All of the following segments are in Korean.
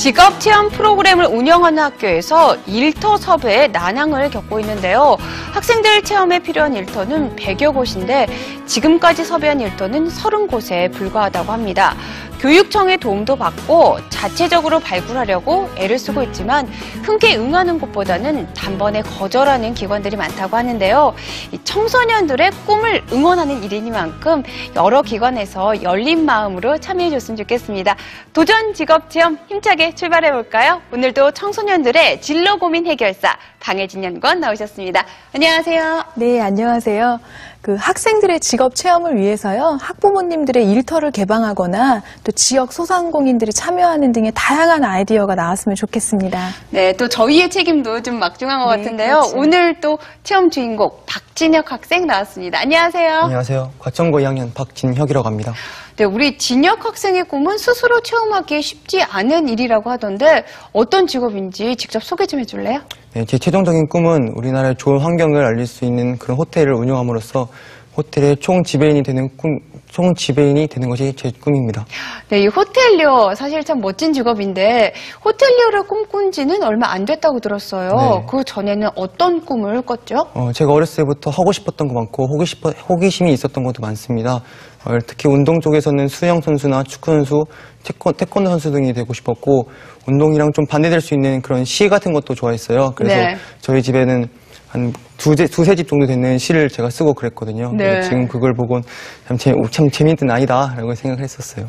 직업 체험 프로그램을 운영하는 학교에서 일터 섭외에 난항을 겪고 있는데요. 학생들 체험에 필요한 일터는 100여 곳인데 지금까지 섭외한 일터는 30곳에 불과하다고 합니다. 교육청의 도움도 받고 자체적으로 발굴하려고 애를 쓰고 있지만 흔쾌히 응하는 곳보다는 단번에 거절하는 기관들이 많다고 하는데요. 이 청소년들의 꿈을 응원하는 일이니만큼 여러 기관에서 열린 마음으로 참여해줬으면 좋겠습니다. 도전 직업체험 힘차게 출발해볼까요? 오늘도 청소년들의 진로 고민 해결사 방혜진 연구원 나오셨습니다. 안녕하세요. 네, 안녕하세요. 학생들의 직업 체험을 위해서요, 학부모님들의 일터를 개방하거나 또 지역 소상공인들이 참여하는 등의 다양한 아이디어가 나왔으면 좋겠습니다. 네, 또 저희의 책임도 좀 막중한 것 같은데요. 그렇죠. 오늘 또 체험 주인공 박진혁 학생 나왔습니다. 안녕하세요. 안녕하세요. 과천고 2학년 박진혁이라고 합니다. 네, 우리 진혁 학생의 꿈은 스스로 체험하기 쉽지 않은 일이라고 하던데 어떤 직업인지 직접 소개 좀 해줄래요? 네, 제 최종적인 꿈은 우리나라의 좋은 환경을 알릴 수 있는 그런 호텔을 운영함으로써 호텔의 총지배인이 되는 것이 제 꿈입니다. 네, 이 호텔리어 사실 참 멋진 직업인데 호텔리어를 꿈꾼 지는 얼마 안 됐다고 들었어요. 네. 그 전에는 어떤 꿈을 꿨죠? 제가 어렸을 때부터 하고 싶었던 거 많고 호기심이 있었던 것도 많습니다. 특히 운동 쪽에서는 수영 선수나 축구 선수, 태권도 선수 등이 되고 싶었고 운동이랑 좀 반대될 수 있는 그런 시 같은 것도 좋아했어요. 그래서 네. 저희 집에는 한 두세 집 정도 되는 시를 제가 쓰고 그랬거든요. 네. 지금 그걸 보곤 참 재밌는 아이다라고 생각을 했었어요.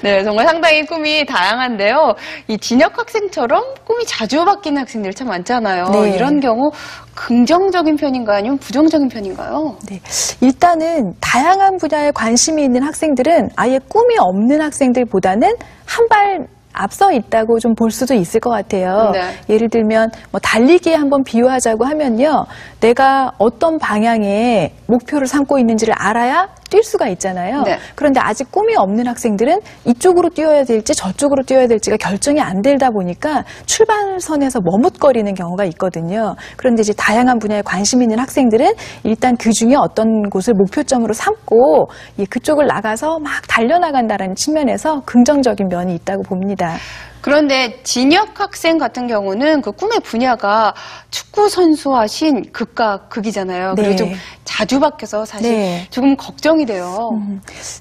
네, 정말 상당히 꿈이 다양한데요. 이 진혁 학생처럼 꿈이 자주 바뀌는 학생들 참 많잖아요. 네. 이런 경우 긍정적인 편인가요? 아니면 부정적인 편인가요? 네, 일단은 다양한 분야에 관심이 있는 학생들은 아예 꿈이 없는 학생들보다는 한 발 앞서 있다고 좀 볼 수도 있을 것 같아요. 네. 예를 들면 달리기에 한번 비유하자고 하면요, 내가 어떤 방향에 목표를 삼고 있는지를 알아야 뛸 수가 있잖아요. 네. 그런데 아직 꿈이 없는 학생들은 이쪽으로 뛰어야 될지 저쪽으로 뛰어야 될지가 결정이 안 되다 보니까 출발선에서 머뭇거리는 경우가 있거든요. 그런데 이제 다양한 분야에 관심 있는 학생들은 일단 그 중에 어떤 곳을 목표점으로 삼고 그쪽을 나가서 막 달려나간다는 측면에서 긍정적인 면이 있다고 봅니다. 그런데 진혁 학생 같은 경우는 그 꿈의 분야가 축구 선수하신 극과 극이잖아요. 그리고 네. 좀 자주 바뀌어서 사실 네. 조금 걱정이 돼요.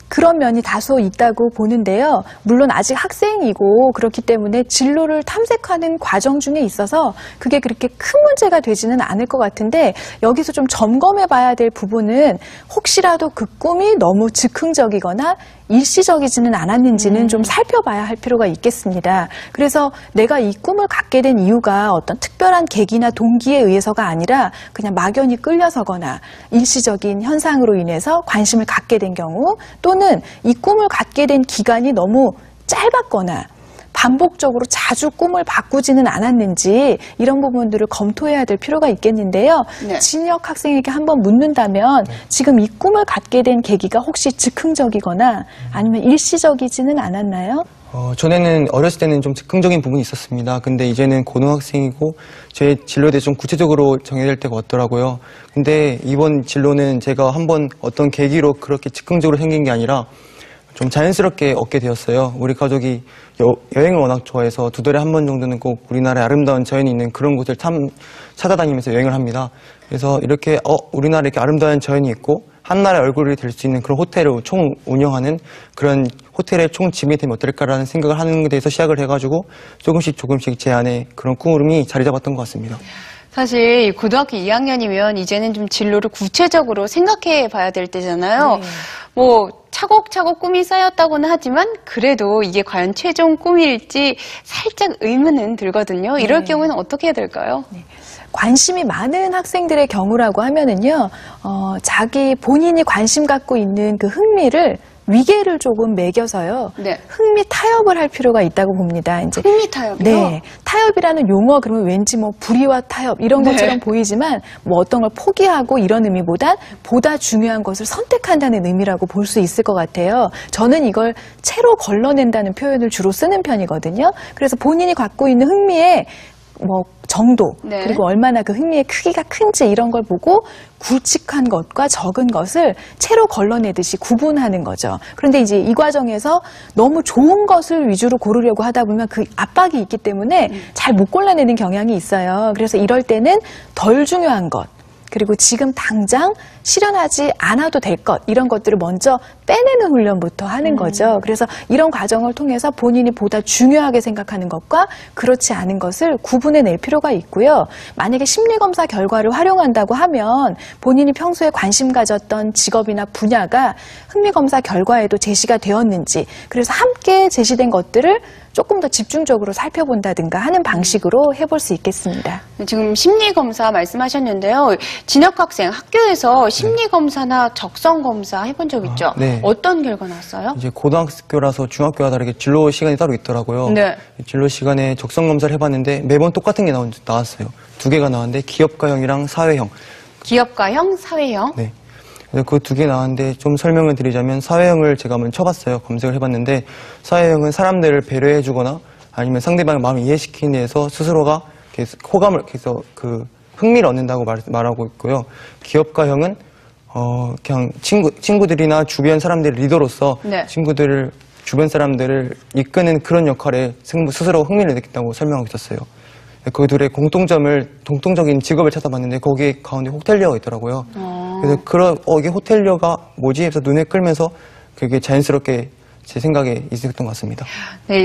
그런 면이 다소 있다고 보는데요. 물론 아직 학생이고 그렇기 때문에 진로를 탐색하는 과정 중에 있어서 그게 그렇게 큰 문제가 되지는 않을 것 같은데, 여기서 좀 점검해 봐야 될 부분은 혹시라도 그 꿈이 너무 즉흥적이거나 일시적이지는 않았는지는 좀 살펴봐야 할 필요가 있겠습니다. 그래서 내가 이 꿈을 갖게 된 이유가 어떤 특별한 계기나 동기에 의해서가 아니라 그냥 막연히 끌려서거나 일시적인 현상으로 인해서 관심을 갖게 된 경우, 또는 이 꿈을 갖게 된 기간이 너무 짧았거나 반복적으로 자주 꿈을 바꾸지는 않았는지, 이런 부분들을 검토해야 될 필요가 있겠는데요. 네. 진혁 학생에게 한번 묻는다면 지금 이 꿈을 갖게 된 계기가 혹시 즉흥적이거나 아니면 일시적이지는 않았나요? 전에는 어렸을 때는 좀 즉흥적인 부분이 있었습니다. 근데 이제는 고등학생이고 제 진로에 대해서 좀 구체적으로 정해야 될 때가 왔더라고요. 근데 이번 진로는 제가 한번 어떤 계기로 그렇게 즉흥적으로 생긴 게 아니라 좀 자연스럽게 얻게 되었어요. 우리 가족이 여행을 워낙 좋아해서 두 달에 한 번 정도는 꼭 우리나라의 아름다운 자연이 있는 그런 곳을 찾아다니면서 여행을 합니다. 그래서 이렇게 우리나라에 이렇게 아름다운 자연이 있고 한나라의 얼굴이 될 수 있는 그런 호텔을 총 운영하는 그런 호텔의 총 지배인이 되면 어떨까라는 생각을 하는 데 대해서 시작을 해가지고 조금씩 제 안에 그런 꿈이 자리 잡았던 것 같습니다. 사실 고등학교 2학년이면 이제는 좀 진로를 구체적으로 생각해 봐야 될 때잖아요. 네. 차곡차곡 꿈이 쌓였다고는 하지만 그래도 이게 과연 최종 꿈일지 살짝 의문은 들거든요. 이럴 네. 경우에는 어떻게 해야 될까요? 네. 관심이 많은 학생들의 경우라고 하면은요, 자기 본인이 관심 갖고 있는 그 흥미를 위계를 조금 매겨서요, 네. 흥미 타협을 할 필요가 있다고 봅니다. 이제 흥미 타협이요? 네, 타협이라는 용어 그러면 왠지 불의와 타협 이런 것처럼 보이지만 어떤 걸 포기하고 이런 의미보단 보다 중요한 것을 선택한다는 의미라고 볼 수 있을 것 같아요. 저는 이걸 채로 걸러낸다는 표현을 주로 쓰는 편이거든요. 그래서 본인이 갖고 있는 흥미에 뭐 정도 네. 그리고 얼마나 그 흥미의 크기가 큰지 이런 걸 보고 굵직한 것과 적은 것을 채로 걸러내듯이 구분하는 거죠. 그런데 이제 이 과정에서 너무 좋은 것을 위주로 고르려고 하다 보면 그 압박이 있기 때문에 잘 못 골라내는 경향이 있어요. 그래서 이럴 때는 덜 중요한 것 그리고 지금 당장 실현하지 않아도 될 것 이런 것들을 먼저 빼내는 훈련부터 하는 거죠. 그래서 이런 과정을 통해서 본인이 보다 중요하게 생각하는 것과 그렇지 않은 것을 구분해낼 필요가 있고요. 만약에 심리검사 결과를 활용한다고 하면 본인이 평소에 관심 가졌던 직업이나 분야가 흥미검사 결과에도 제시가 되었는지 그래서 함께 제시된 것들을 조금 더 집중적으로 살펴본다든가 하는 방식으로 해볼 수 있겠습니다. 지금 심리검사 말씀하셨는데요. 진학학생 학교에서 심리검사나 적성검사 해본 적 있죠? 네. 어떤 결과 나왔어요? 이제 고등학교라서 중학교와 다르게 진로 시간이 따로 있더라고요. 네. 진로 시간에 적성 검사를 해봤는데 매번 똑같은 게 나왔어요. 2개가 나왔는데 기업가형이랑 사회형. 기업가형, 사회형. 네. 그래서 그 2개 나왔는데 좀 설명을 드리자면 사회형을 제가 한번 쳐봤어요. 검색을 해봤는데 사회형은 사람들을 배려해주거나 아니면 상대방의 마음을 이해시키기 위해서 스스로가 호감을 그래서 그 흥미를 얻는다고 말하고 있고요. 기업가형은 그냥 친구들이나 주변 사람들의 리더로서 네. 친구들을 주변 사람들을 이끄는 그런 역할에 스스로 흥미를 느낀다고 설명하고 있었어요. 그 둘의 공통적인 직업을 찾아봤는데 거기에 가운데 호텔리어가 있더라고요. 그래서 이게 호텔리어가 뭐지 해서 눈에 끌면서 그게 자연스럽게 제 생각에 있었던 것 같습니다. 네,